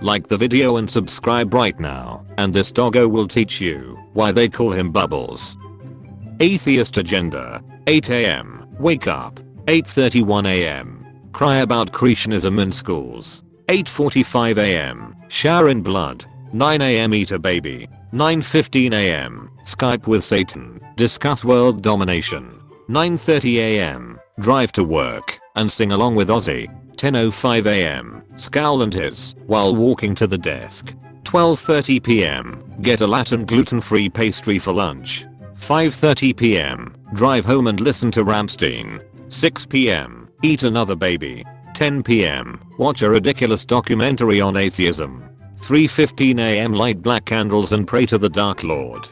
Like the video and subscribe right now, and this doggo will teach you why they call him Bubbles. Atheist agenda. 8 AM. Wake up. 8:31 AM. Cry about creationism in schools. 8:45 AM. Shower in blood. 9 AM. Eat a baby. 9:15 AM. Skype with Satan. Discuss world domination. 9:30 AM. Drive to work and sing along with Ozzy. 10:05 AM. Scowl and hiss while walking to the desk. 12:30 PM. Get a Latin gluten-free pastry for lunch. 5:30 PM. Drive home and listen to Rammstein. 6 PM. Eat another baby. 10 PM. Watch a ridiculous documentary on atheism. 3:15 AM. Light black candles and pray to the Dark Lord.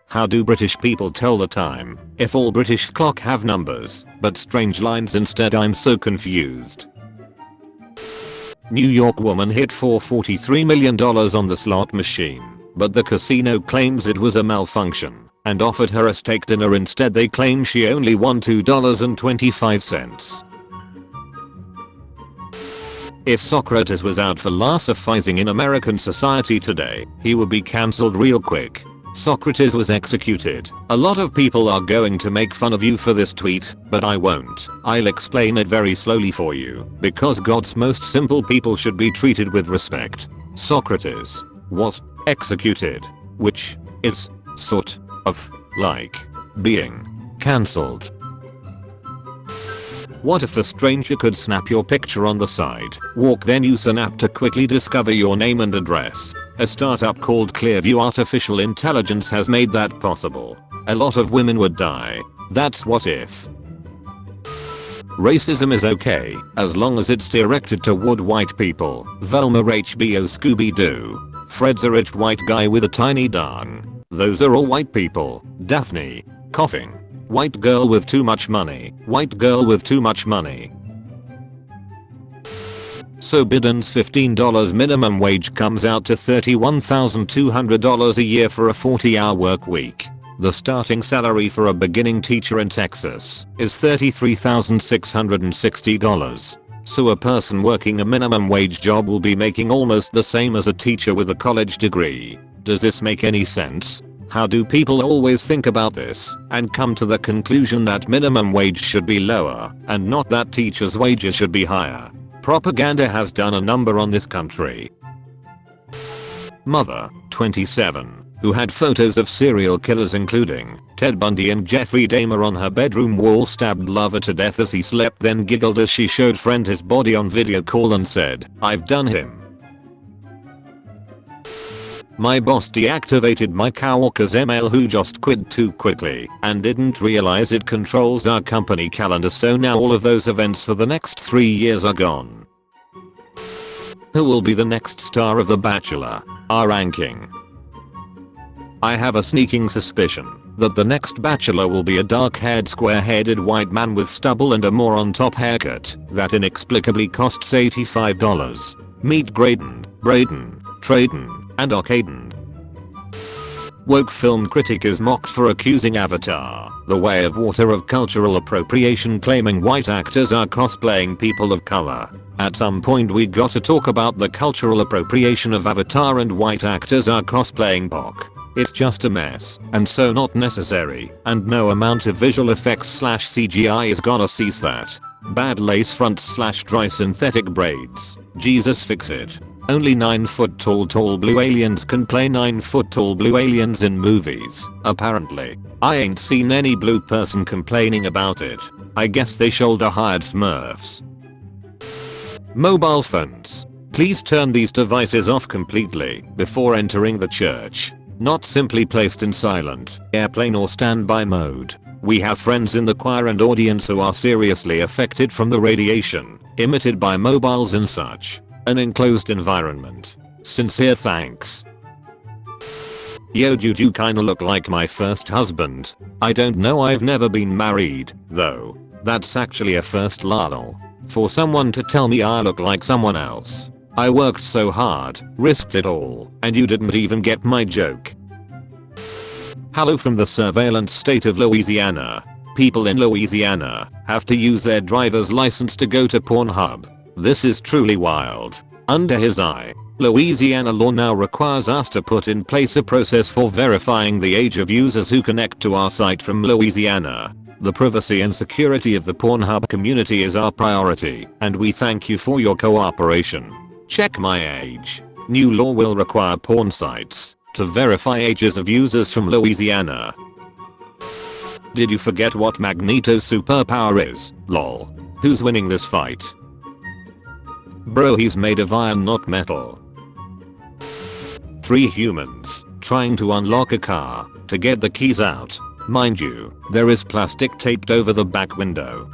How do British people tell the time if all British clock have numbers but strange lines instead? I'm so confused. New York woman hit for $43 million on the slot machine, but the casino claims it was a malfunction and offered her a steak dinner instead. They claim she only won $2.25. If Socrates was out philosophizing in American society today, he would be cancelled real quick. Socrates was executed. A lot of people are going to make fun of you for this tweet, but I won't. I'll explain it very slowly for you, because God's most simple people should be treated with respect. Socrates was executed, which is sort of like being cancelled. What if a stranger could snap your picture on the side, walk, then use an app to quickly discover your name and address? A startup called Clearview Artificial Intelligence has made that possible. A lot of women would die. That's what if. Racism is okay, as long as it's directed toward white people. Velma HBO Scooby-Doo. Fred's a rich white guy with a tiny dong. Those are all white people. Daphne. Coughing. White girl with too much money. White girl with too much money. So Biden's $15 minimum wage comes out to $31,200 a year for a 40-hour work week. The starting salary for a beginning teacher in Texas is $33,660. So a person working a minimum wage job will be making almost the same as a teacher with a college degree. Does this make any sense? How do people always think about this and come to the conclusion that minimum wage should be lower and not that teachers' wages should be higher? Propaganda has done a number on this country. Mother, 27, who had photos of serial killers including Ted Bundy and Jeffrey Dahmer on her bedroom wall, stabbed lover to death as he slept, then giggled as she showed friend his body on video call and said, "I've done him." My boss deactivated my coworker's email who just quit too quickly and didn't realize it controls our company calendar, so now all of those events for the next 3 years are gone. Who will be the next star of The Bachelor? Our ranking. I have a sneaking suspicion that the next Bachelor will be a dark-haired, square-headed white man with stubble and a more-on-top haircut that inexplicably costs $85. Meet Braden, Traden, and Arcaden. Woke film critic is mocked for accusing Avatar: The Way of Water of cultural appropriation, claiming white actors are cosplaying people of color. At some point we gotta talk about the cultural appropriation of Avatar and white actors are cosplaying Spock. It's just a mess, and so not necessary, and no amount of visual effects / CGI is gonna cease that. Bad lace fronts / dry synthetic braids. Jesus fix it. Only 9-foot tall blue aliens can play 9-foot tall blue aliens in movies, apparently. I ain't seen any blue person complaining about it. I guess they shoulder hired Smurfs. Mobile phones. Please turn these devices off completely before entering the church. Not simply placed in silent, airplane or standby mode. We have friends in the choir and audience who are seriously affected from the radiation emitted by mobiles and such. An enclosed environment. Sincere thanks. Yo, dude, you kinda look like my first husband. I don't know, I've never been married, though. That's actually a first, lol. For someone to tell me I look like someone else. I worked so hard, risked it all, and you didn't even get my joke. Hello from the surveillance state of Louisiana. People in Louisiana have to use their driver's license to go to Pornhub. This is truly wild. under his eye. Louisiana law now requires us to put in place a process for verifying the age of users who connect to our site from Louisiana. The privacy and security of the Pornhub community is our priority, and we thank you for your cooperation. Check my age. New law will require porn sites to verify ages of users from Louisiana. Did you forget what Magneto's superpower is? Lol. Who's winning this fight? Bro, he's made of iron, not metal. 3 humans trying to unlock a car to get the keys out. Mind you, there is plastic taped over the back window.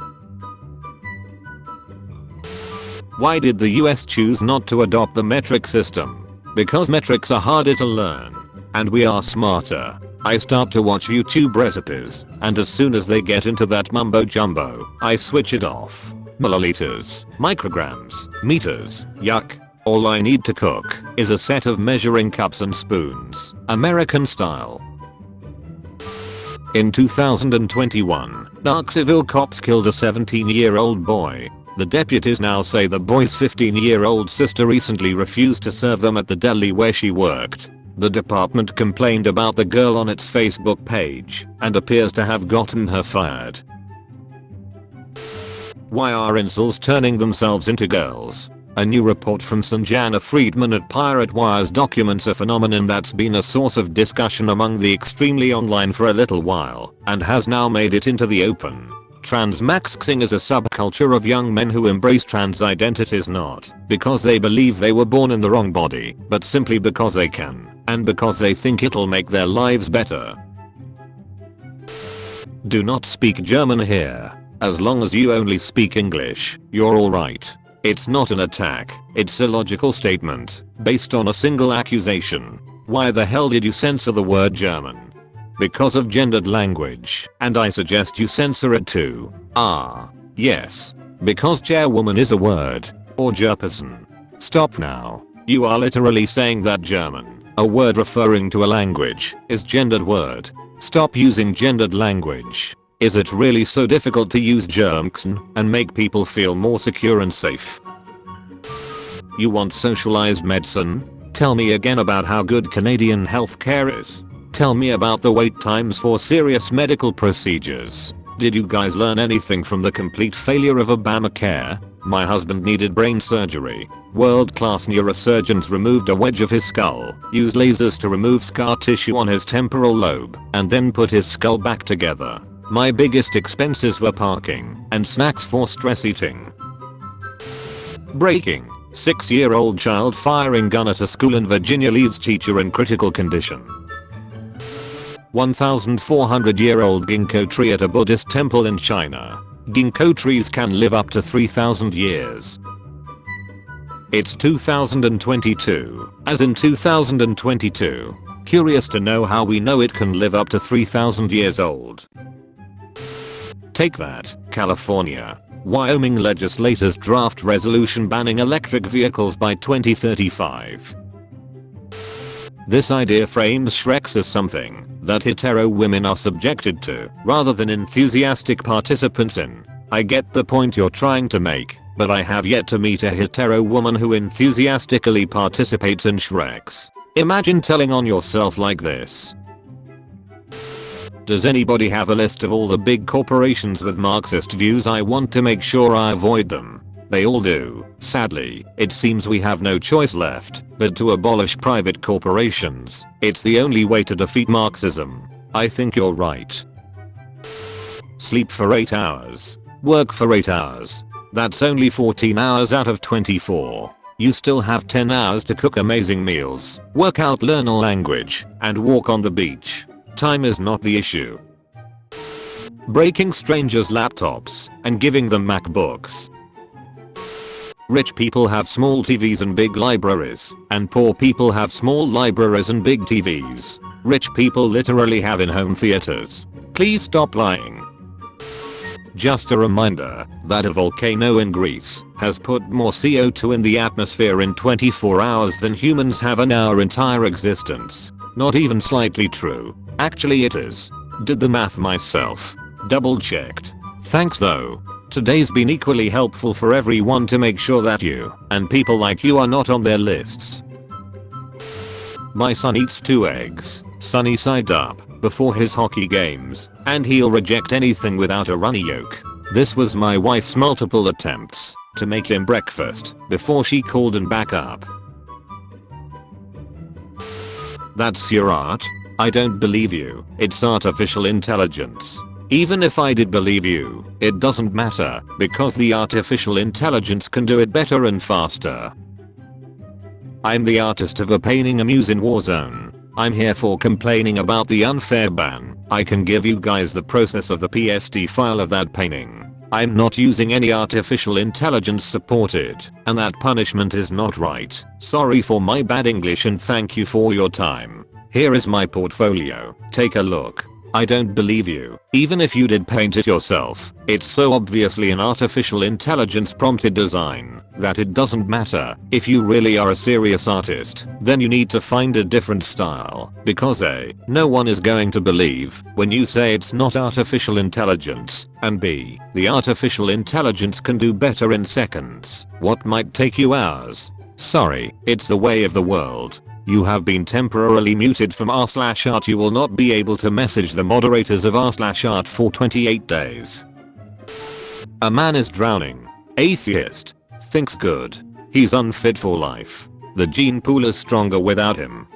Why did the US choose not to adopt the metric system? Because metrics are harder to learn, and we are smarter. I start to watch YouTube recipes, and as soon as they get into that mumbo jumbo, I switch it off. Milliliters, micrograms, meters, yuck. All I need to cook is a set of measuring cups and spoons, American style. In 2021, Knoxville cops killed a 17-year-old boy. The deputies now say the boy's 15-year-old sister recently refused to serve them at the deli where she worked. The department complained about the girl on its Facebook page and appears to have gotten her fired. Why are incels turning themselves into girls? A new report from Sanjana Friedman at Pirate Wires documents a phenomenon that's been a source of discussion among the extremely online for a little while, and has now made it into the open. Transmaxing is a subculture of young men who embrace trans identities not because they believe they were born in the wrong body, but simply because they can, and because they think it'll make their lives better. Do not speak German here. As long as you only speak English, you're alright. It's not an attack, it's a logical statement, based on a single accusation. Why the hell did you censor the word German? Because of gendered language, and I suggest you censor it too. Yes. Because chairwoman is a word, or Gerperson. Stop now. You are literally saying that German, a word referring to a language, is gendered word. Stop using gendered language. Is it really so difficult to use Germksen and make people feel more secure and safe? You want socialized medicine? Tell me again about how good Canadian healthcare is. Tell me about the wait times for serious medical procedures. Did you guys learn anything from the complete failure of Obamacare? My husband needed brain surgery. World-class neurosurgeons removed a wedge of his skull, used lasers to remove scar tissue on his temporal lobe, and then put his skull back together. My biggest expenses were parking and snacks for stress eating. Breaking. 6-year-old child firing gun at a school in Virginia leaves teacher in critical condition. 1,400-year-old ginkgo tree at a Buddhist temple in China. Ginkgo trees can live up to 3,000 years. It's 2022, as in 2022. Curious to know how we know it can live up to 3,000 years old. Take that, California. Wyoming legislators draft resolution banning electric vehicles by 2035. This idea frames Shreks as something that hetero women are subjected to, rather than enthusiastic participants in. I get the point you're trying to make, but I have yet to meet a hetero woman who enthusiastically participates in Shreks. Imagine telling on yourself like this. Does anybody have a list of all the big corporations with Marxist views? I want to make sure I avoid them. They all do. Sadly, it seems we have no choice left but to abolish private corporations. It's the only way to defeat Marxism. I think you're right. Sleep for 8 hours. Work for 8 hours. That's only 14 hours out of 24. You still have 10 hours to cook amazing meals, work out, learn a language, and walk on the beach. Time is not the issue. Breaking strangers' laptops and giving them MacBooks. Rich people have small TVs and big libraries, and poor people have small libraries and big TVs. Rich people literally have in-home theaters. Please stop lying. Just a reminder that a volcano in Greece has put more CO2 in the atmosphere in 24 hours than humans have in our entire existence. Not even slightly true. Actually it is. Did the math myself. Double checked. Thanks though. Today's been equally helpful for everyone to make sure that you and people like you are not on their lists. My son eats 2 eggs, sunny side up, before his hockey games, and he'll reject anything without a runny yolk. This was my wife's multiple attempts to make him breakfast before she called and back up. That's your art? I don't believe you. It's artificial intelligence. Even if I did believe you, it doesn't matter because the artificial intelligence can do it better and faster. I'm the artist of a painting a muse in Warzone. I'm here for complaining about the unfair ban. I can give you guys the process of the PSD file of that painting. I'm not using any artificial intelligence supported, and that punishment is not right. Sorry for my bad English and thank you for your time. Here is my portfolio. Take a look. I don't believe you. Even if you did paint it yourself, it's so obviously an artificial intelligence prompted design that it doesn't matter. If you really are a serious artist, then you need to find a different style because A, no one is going to believe when you say it's not artificial intelligence, and B, the artificial intelligence can do better in seconds what might take you hours. Sorry, it's the way of the world. You have been temporarily muted from r/art. You will not be able to message the moderators of r/art for 28 days. A man is drowning. Atheist. Thinks good. He's unfit for life. The gene pool is stronger without him.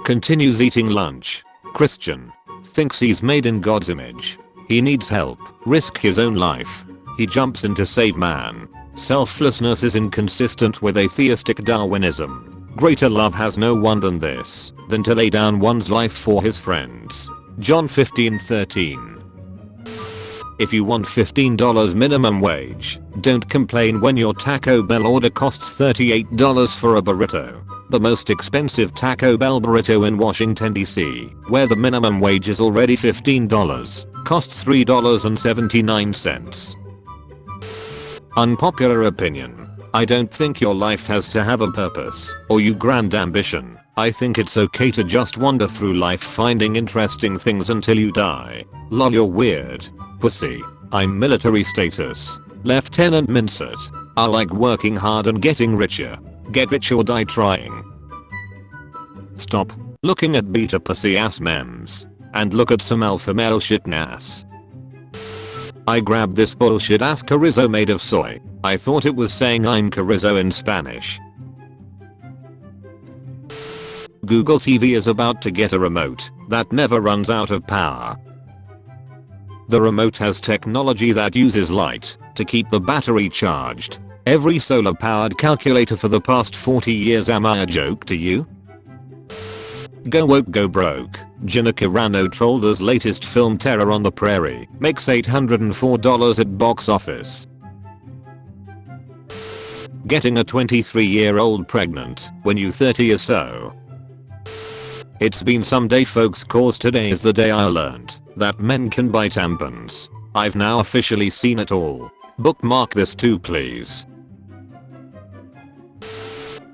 Continues eating lunch. Christian. Thinks he's made in God's image. He needs help. Risk his own life. He jumps in to save man. Selflessness is inconsistent with atheistic Darwinism. Greater love has no one than this, than to lay down one's life for his friends. John 15:13. If you want $15 minimum wage, don't complain when your Taco Bell order costs $38 for a burrito. The most expensive Taco Bell burrito in Washington, D.C., where the minimum wage is already $15, costs $3.79. Unpopular opinion. I don't think your life has to have a purpose or you grand ambition. I think it's okay to just wander through life finding interesting things until you die. Lol, you're weird. Pussy. I'm military status. Lieutenant Minsert. I like working hard and getting richer. Get rich or die trying. Stop looking at beta pussy ass memes and look at some alpha male shit ass. I grabbed this bullshit ass chorizo made of soy. I thought it was saying I'm chorizo in Spanish. Google TV is about to get a remote that never runs out of power. The remote has technology that uses light to keep the battery charged. Every solar powered calculator for the past 40 years. Am I a joke to you? Go woke go broke. Gina Carano trolled latest film Terror on the Prairie makes $804 at box office. Getting a 23-year-old pregnant when you 30 or so. It's been some day folks, cause today is the day I learned that men can buy tampons. I've now officially seen it all. Bookmark this too please.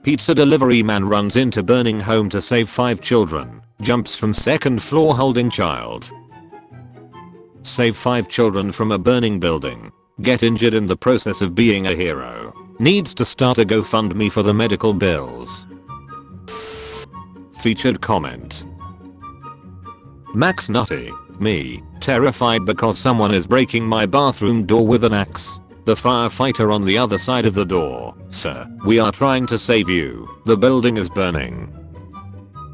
Pizza delivery man runs into burning home to save 5 children. Jumps from 2nd floor holding child. Save 5 children from a burning building. Get injured in the process of being a hero. Needs to start a GoFundMe for the medical bills. Featured comment. Max Nutty. Me. Terrified because someone is breaking my bathroom door with an axe. The firefighter on the other side of the door. Sir, we are trying to save you. The building is burning.